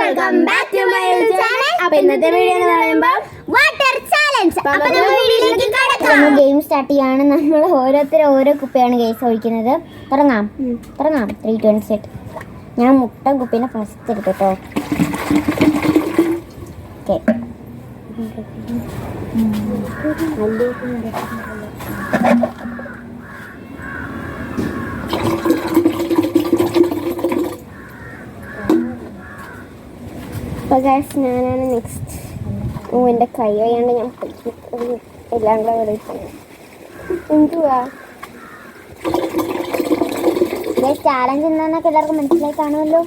Welcome back to my channel. അപ്പോൾ ഇന്നത്തെ video എന്ന് പറയുമ്പോൾ വാട്ടർ ചാലഞ്ച്. അപ്പോൾ നമുക്ക് വീഡിയോയിലേക്ക് കടക്കാം. ഗെയിം സ്റ്റാർട്ട് ചെയ്യാണ്. നമ്മൾ ഓരോരുത്തരും ഓരോ കുപ്പിയാണ് ഗെയിംസ് ഒഴിക്കുന്നത്. തുടങ്ങാം 3 2 1 സെറ്റ്. ഞാൻ മുട്ട കുപ്പീനെ ഫസ്റ്റ് എടുത്തോട്ടോ. ഓക്കെ, അപ്പോൾ ഗൈസ് ഞാനാണ് നെക്സ്റ്റ്. എൻ്റെ കൈ വയ്യാണ്ട് ഞാൻ എല്ലാം കൂടെ വിളിക്കുന്നു. എന്തുവാ ഗൈസ് ചാലഞ്ച് എന്താണെന്നൊക്കെ എല്ലാവർക്കും മനസ്സിലായി കാണുമല്ലോ.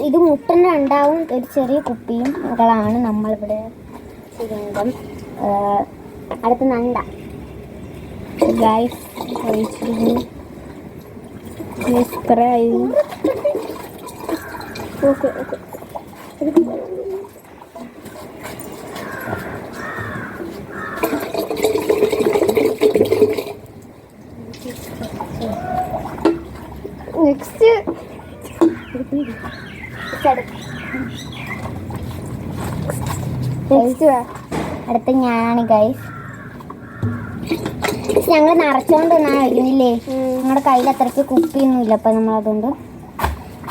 ഇത് മുട്ടൻ്റെ ഉണ്ടാവും ഒരു ചെറിയ കുപ്പിയും അതാണ് നമ്മളിവിടെ ചെയ്യുന്നത്. അടുത്ത നണ്ട ഗൈസ് ഓക്കെ നെക്സ്റ്റ് അടുത്ത ഞാനാണ് ഗൈസ്. ഞങ്ങൾ നിറച്ചോണ്ട് കഴിക്കുന്നില്ലേ, ഞങ്ങളുടെ കയ്യിൽ അത്രയ്ക്ക് കുപ്പിയൊന്നും ഇല്ല. അപ്പം നമ്മളതുകൊണ്ട്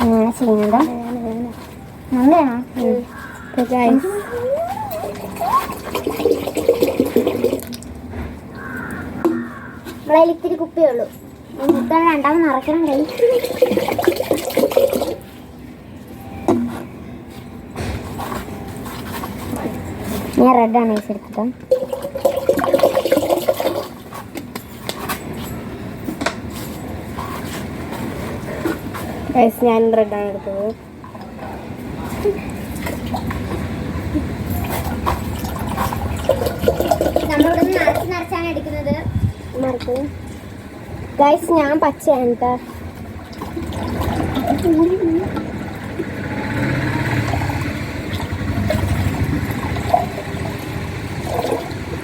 അങ്ങനെ ചെയ്യുന്നത്. നല്ലതാണോ ഗൈസ്? നമ്മളതിൽ ഇത്തിരി കുപ്പിയേ ഉള്ളൂ. മുട്ടാൻ രണ്ടാമത് നിറയ്ക്കണം ഗൈസ്. ഞാൻ റെഡാണ് ഗൈസ് എടുത്തത്. ഞാൻ റെഡാണ് എടുത്തത്. നമ്മളിവിടെ നിറച്ചാണ് എടുക്കുന്നത്. ഗൈസ് ഞാൻ പച്ചയാണ് കേട്ടോ.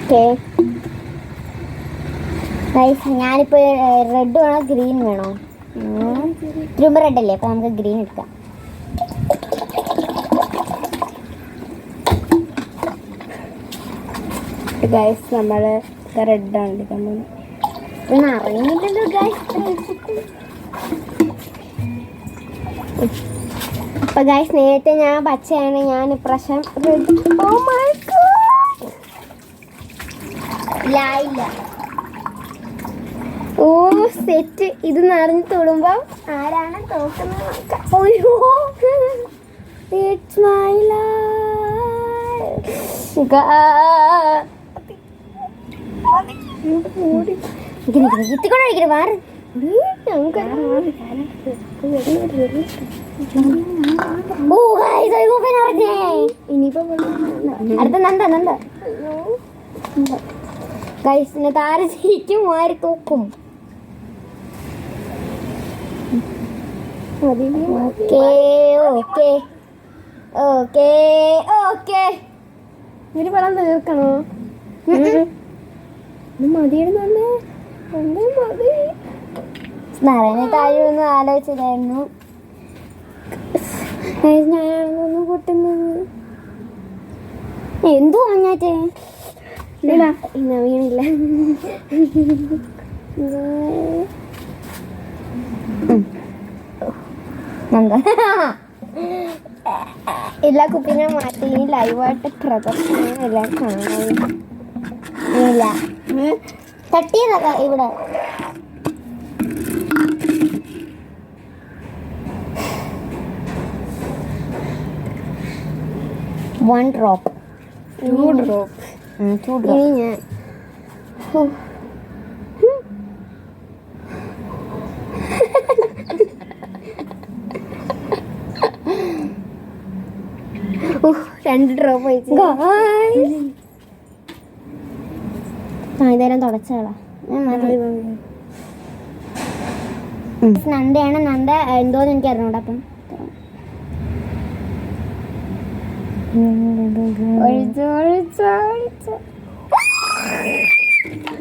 ഓക്കെ ഗൈസ് ഞാനിപ്പോൾ റെഡ് വേണോ ഗ്രീൻ വേണോ? ഇതിനുമ്പ് റെഡ് അല്ലേ, അപ്പോൾ നമുക്ക് ഗ്രീൻ എടുക്കാം. ഗൈസ് നമ്മൾ റെഡാണ് എടുക്കാൻ പോകുന്നത്. ഇതൊന്നും അറിയുന്നില്ലല്ലോ ഗൈസ്. അപ്പോൾ ഗൈസ് നേരത്തെ ഞാൻ പച്ചയാണ്, ഞാൻ ഇപ്രാവശ്യം റെഡ്. ഓ മൈ ഗോഡ്, ഇല്ല. Oh set. ഇത് നിറഞ്ഞ് തൊടുമ്പോൾ ആരാണ് തോക്കുന്നത്? It's my life. ഇത്തിക്കൂടെ കഴിക്കരുത് മാറി. അടുത്ത നന്ദ ഗൈസിനെ താര ചീറ്റും മാറി തോക്കും. ഇവര് പറയാൻ തീർക്കണോ? മതിയെന്ന് നിറയെ താഴെയൊന്നും ആലോചിച്ചില്ലായിരുന്നു. ഞാനാണെന്നൊന്ന് പൊട്ടുന്നത് എന്തോ വാങ്ങാറ്റേ ഇന്ന വീണില്ല. എല്ലാ കുപ്പിനെ മാറ്റി ലൈവായിട്ട് പ്രദർശനം എല്ലാം കാണാനില്ല. തട്ടിയതൊക്കെ ഇവിടെ. One drop. Two drops. ഇനി ഞാൻ രണ്ട് ഡ്രോപ്പ് വെച്ചു. ഇതേരം തുടച്ചോളാം. നന്ദയാണ്. നന്ദ എന്തോന്ന് എനിക്ക് അറിഞ്ഞൂടാ. അപ്പം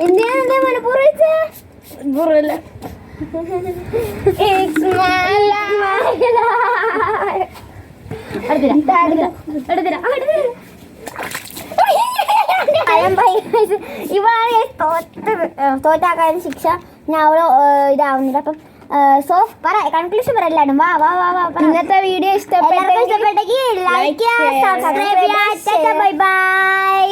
എന്തിനാ മനപ്പൂർവ്വം ഇവളാണ് തോറ്റാക്കാൻ ശിക്ഷ. ഞാൻ അവള് ഇതാവുന്നില്ല. അപ്പം സോ പറ കൺക്ലൂഷൻ പറയല്ലാണ്. വാ വാ വാ വാ. ഇന്നത്തെ വീഡിയോ ഇഷ്ടപ്പെട്ടെങ്കിൽ ലൈക്ക് ചെയ്യുക, സബ്സ്ക്രൈബ് ചെയ്യുക. Bye bye.